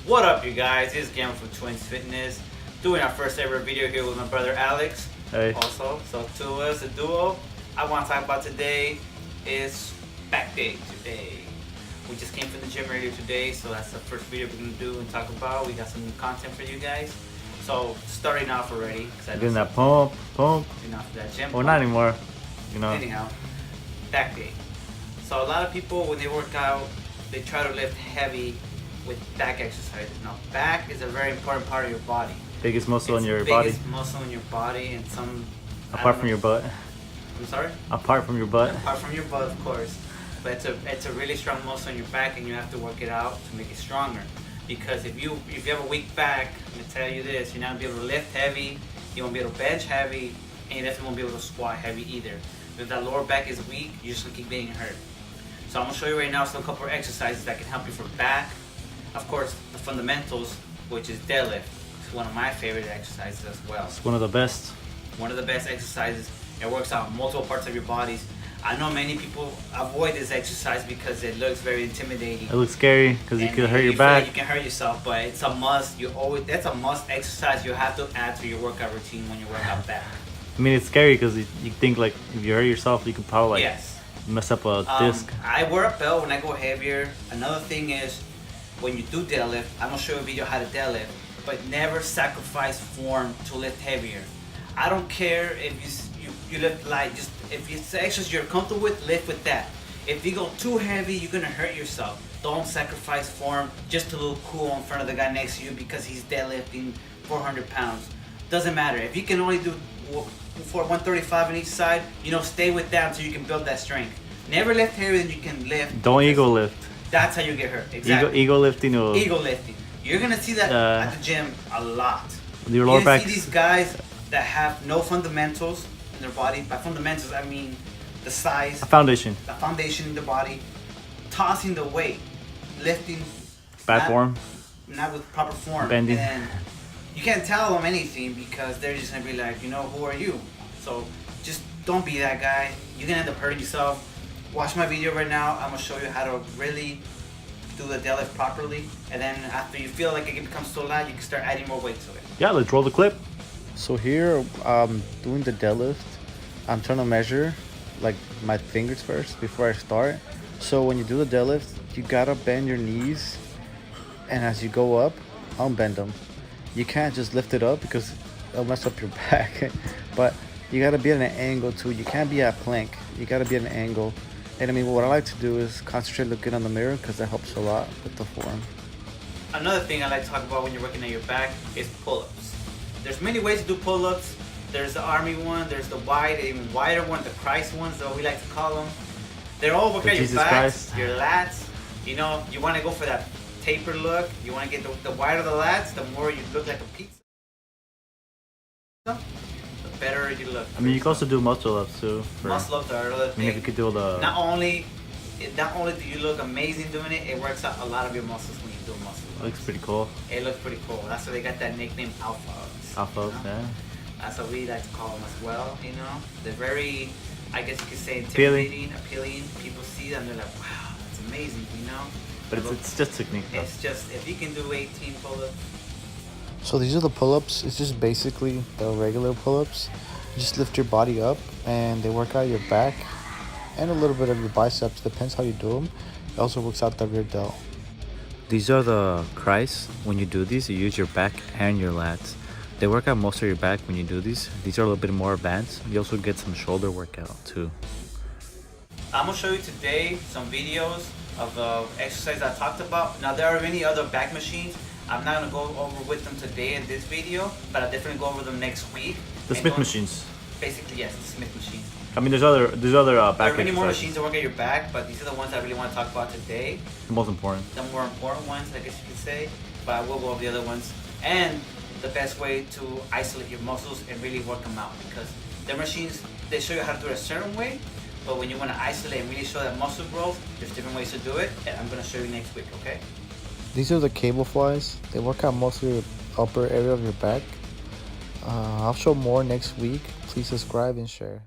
What up, you guys? This is Cameron from Twins Fitness, doing our first ever video here with my brother Alex. Hey. Also, so to us, a duo. I want to talk about today is back day today. We just came from the gym earlier today, so that's the first video we're gonna do and talk about. We got some new content for you guys. So starting off already, getting that pump. Getting off that gym. Well, not anymore. You know. Anyhow, back day. So a lot of people, when they work out, they try to lift heavy with back exercises. Now, back is a very important part of your body. Biggest muscle in your body. Biggest muscle in your body, and some. Apart from your butt. I'm sorry. Apart from your butt. Apart from your butt, of course. But it's a really strong muscle in your back, and you have to work it out to make it stronger. Because if you have a weak back, I'm gonna tell you this: you're not gonna be able to lift heavy, you won't be able to bench heavy, and you definitely won't be able to squat heavy either. If that lower back is weak, you're just gonna keep getting hurt. So I'm gonna show you right now a couple of exercises that can help you for back. Of course, the fundamentals, which is deadlift. It's one of my favorite exercises as well. It's one of the best. One of the best exercises. It works out multiple parts of your bodies. I know many people avoid this exercise because it looks very intimidating. It looks scary because you could hurt your feel like back. you can hurt yourself, but it's a must. That's a must exercise you have to add to your workout routine when you work out back. I mean, it's scary because you think like if you hurt yourself, you could probably mess up a disc. I wear a belt when I go heavier. Another thing is when you do deadlift, I'm gonna show you a video how to deadlift, but never sacrifice form to lift heavier. I don't care if you lift light, just if it's the exercise you're comfortable with, lift with that. If you go too heavy, you're gonna hurt yourself. Don't sacrifice form just to look cool in front of the guy next to you because he's deadlifting 400 pounds. Doesn't matter. If you can only do 135 on each side, stay with that until you can build that strength. Never lift heavier than you can lift. Don't ego lift. That's how you get hurt. Exactly. Ego lifting. Ego lifting. You're gonna see that at the gym a lot. Your lower back. You see these guys that have no fundamentals in their body. By fundamentals, I mean the size. A foundation. The foundation in the body. Tossing the weight, lifting. Bad form. Not with proper form. Bending. And you can't tell them anything because they're just gonna be like, who are you? So just don't be that guy. You're gonna end up hurting yourself. Watch my video right now. I'm gonna show you how to really do the deadlift properly, and then after you feel like it becomes so light, you can start adding more weight to it. Yeah, let's roll the clip. So here, doing the deadlift, I'm trying to measure like my fingers first before I start. So when you do the deadlift, you gotta bend your knees, and as you go up, unbend them. You can't just lift it up because it'll mess up your back. But you gotta be at an angle too. You can't be at plank. You gotta be at an angle. And I mean, what I like to do is concentrate looking on the mirror because that helps a lot with the form. Another thing I like to talk about when you're working at your back is pull-ups. There's many ways to do pull-ups. There's the army one, there's the wide, even wider one, the Christ ones, that we like to call them. They're all working at your back, your lats. You want to go for that taper look. You want to get the wider the lats, the more you look like a pizza. The better you look. I mean, you can also do muscle ups too. Muscle ups are another thing. I mean, if you could do the. Not only do you look amazing doing it, it works out a lot of your muscles when you do muscle ups. It looks pretty cool. It looks pretty cool. That's why they got that nickname Alpha Ups. Alpha Ups, yeah. That's what we like to call them as well. They're very, I guess you could say, intimidating, appealing. People see them, they're like, wow, that's amazing, But it's just technique. Though. It's just if you can do 18 pull-ups. So these are the pull-ups. It's just basically the regular pull-ups. You just lift your body up and they work out your back and a little bit of your biceps. Depends how you do them. It also works out the rear delt. These are the Christ. When you do these, you use your back and your lats. They work out most of your back when you do these. These are a little bit more advanced. You also get some shoulder workout too. I'm gonna show you today some videos of the exercise I talked about. Now there are many other back machines. I'm not gonna go over with them today in this video, but I'll definitely go over them next week. The Smith machines. Basically, yes, the Smith machines. I mean, there's other back There are many exercises. more machines that work at your back, but these are the ones I really want to talk about today. The most important. The more important ones, I guess you could say. But I will go over the other ones. And the best way to isolate your muscles and really work them out. Because the machines, they show you how to do it a certain way. But when you want to isolate and really show that muscle growth, there's different ways to do it. And I'm going to show you next week, okay? These are the cable flies. They work out most of your upper area of your back. I'll show more next week. Please subscribe and share.